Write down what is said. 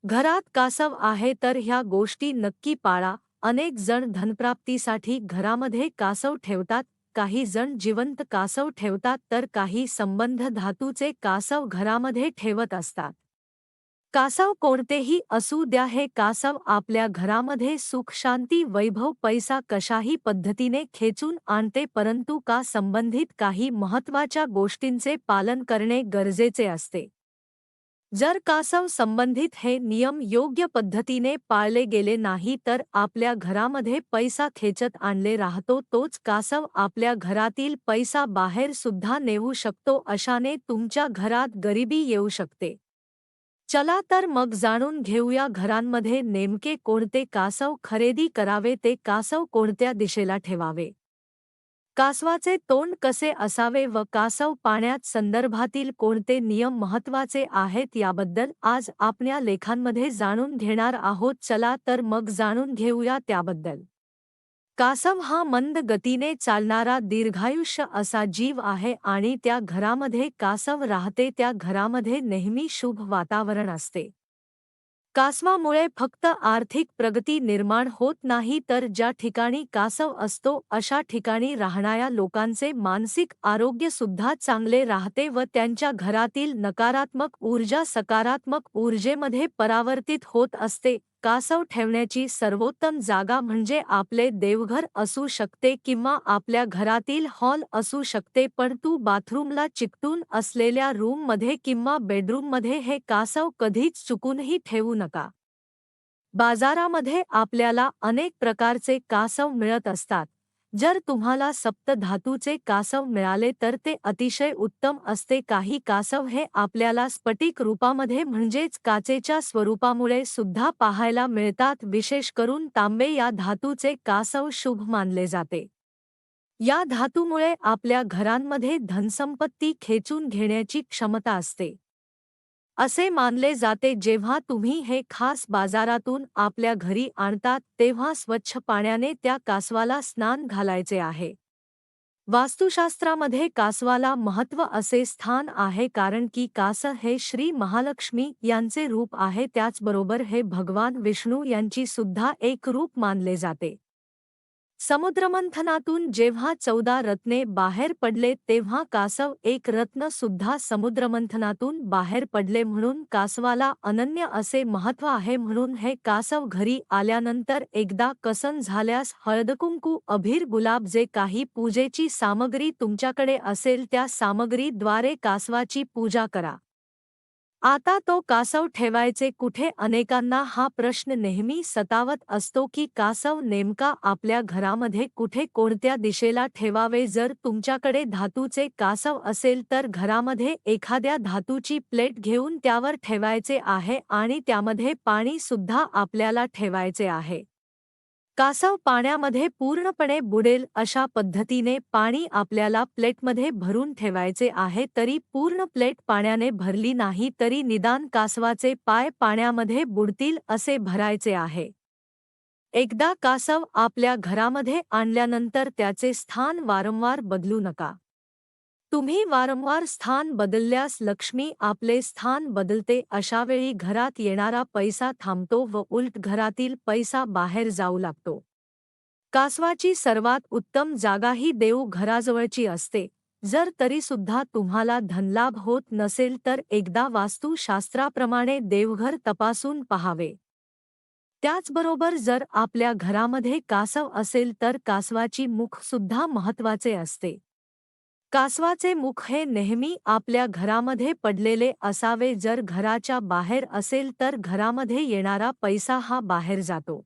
घरात कासव आहे तर ह्या गोष्टी नक्की पाळा. अनेक जण धनप्राप्तीसाठी घरामध्ये कासव ठेवतात, काही जण जिवंत कासव ठेवतात तर काही संबंध धातूचे कासव घरामध्ये ठेवत असतात. कासव कोणतेही असू द्या, हे कासव आपल्या घरामध्ये सुख, शांती, वैभव, पैसा कशाही पद्धतीने खेचून आणते, परंतु का संबंधित काही महत्त्वाच्या गोष्टींचे पालन करणे गरजेचे असते. जर कासव संबंधित हे नियम योग्य पद्धतीने पाळले गेले नाही तर आपल्या घरामध्ये पैसा खेचत आणले राहतो. तोच कासव आपल्या घरातील पैसा बाहेर सुद्धा नेऊ शकतो. अशाने तुमच्या घरात गरिबी येऊ शकते. चला तर मग जाणून घेऊया घरांमध्ये नेमके कोणते कासव खरेदी करावे, ते कासव कोणत्या दिशेला ठेवावे, कासवाचे तोंड कसे असावे व कासव पाण्यात संदर्भातील कोणते नियम महत्त्वाचे आहेत याबद्दल आज आपण या लेखांमध्ये जाणून घेणार आहोत. चला तर मग जाणून घेऊया त्याबद्दल. कासव हा मंद गतीने चालणारा दीर्घायुष्य असा जीव आहे आणि त्या घरामध्ये कासव राहते त्या घरामध्ये नेहमी शुभ वातावरण असते. कासवामुळे फक्त आर्थिक प्रगती निर्माण होत नाही तर ज्या ठिकाणी कासव असतो अशा ठिकाणी राहणाऱ्या लोकांचे मानसिक आरोग्य सुद्धा चांगले राहते व त्यांच्या घरातील नकारात्मक ऊर्जा सकारात्मक ऊर्जेमध्ये परावर्तित होत असते. कासव ठेवण्याची सर्वोत्तम जागा म्हणजे आपले देवघर असू शकते किंवा आपल्या घरातील हॉल असू शकते, पण बाथरूमला चिकटून असलेल्या रूममध्ये किंवा बेडरूममध्ये हे कासव कधीच चुकूनही ठेवू नका. बाजारामध्ये आपल्याला अनेक प्रकारचे कासव मिळत असतात. जर तुम्हाला सप्तधातूचे कासव मिळाले तर ते अतिशय उत्तम असते. काही कासव हे आपल्याला स्फटिक रूपामध्ये म्हणजेच काचेच्या स्वरूपामुळे सुद्धा पाहायला मिळतात. विशेष करून तांबे या धातूचे कासव शुभ मानले जाते. या धातूमुळे आपल्या घरांमध्ये धनसंपत्ती खेचून घेण्याची क्षमता असते. असे मानले जाते जेव्हा तुम्ही हे खास बाजारातून आपल्या घरी आणतात तेव्हा स्वच्छ पाण्याने त्या कासवाला स्नान घालायचे आहे. वास्तुशास्त्रामध्ये कासवाला महत्त्व असे स्थान आहे कारण की कासव हे श्री महालक्ष्मी यांचे रूप आहे. त्याचबरोबर हे भगवान विष्णू यांची सुद्धा एक रूप मानले जाते. समुद्रमंथनातून जेव्हा 14 रत्ने बाहेर पडले तेव्हा कासव एक रत्न सुद्धा समुद्रमंथनातून बाहेर पडले, म्हणून कासवाला अनन्य असे महत्त्व आहे. म्हणून हे कासव घरी आल्यानंतर एकदा कसन झाल्यास हळदकुंकू अबीर गुलाब जे काही पूजेची सामग्री तुमच्याकडे असेल त्या सामग्रीद्वारे कासवाची पूजा करा. आता तो कासव ठेवायचे कुठे? अनेकांना हा प्रश्न नेहमी सतावत असतो की कासव नेमका आपल्या घरामध्ये कुठे कोणत्या दिशेला ठेवावे. जर तुमच्याकडे धातूचे कासव असेल तर घरामध्ये एखाद्या धातूची प्लेट घेऊन त्यावर ठेवायचे आहे आणि त्यामध्ये पाणी सुद्धा आपल्याला ठेवायचे आहे. कासव पाण्यामध्ये पूर्णपणे बुडेल अशा पद्धतीने पाणी आपल्याला प्लेटमध्ये भरून ठेवायचे आहे. तरी पूर्ण प्लेट पाण्याने भरली नाही तरी निदान कासवाचे पाय पाण्यामध्ये बुडतील असे भरायचे आहे. एकदा कासव आपल्या घरामध्ये आणल्यानंतर त्याचे स्थान वारंवार बदलू नका. तुम्ही वारंवार स्थान बदलल्यास लक्ष्मी आपले स्थान बदलते. अशावेळी घरात येणारा पैसा थांबतो व उलट घरातील पैसा बाहेर जाऊ लागतो. कासवाची सर्वात उत्तम जागा ही देवघराजवळची असते. जर तरीसुद्धा तुम्हाला धनलाभ होत नसेल तर एकदा वास्तुशास्त्राप्रमाणे देवघर तपासून पहावे. त्याचबरोबर जर आपल्या घरामध्ये कासव असेल तर कासवाची मुख सुद्धा महत्त्वाचे असते. कासवाचे मुख हे नेहमी आपल्या घरामध्ये पडलेले असावे. जर घराच्या बाहेर असेल तर घरामध्ये येणारा पैसा हा बाहेर जातो.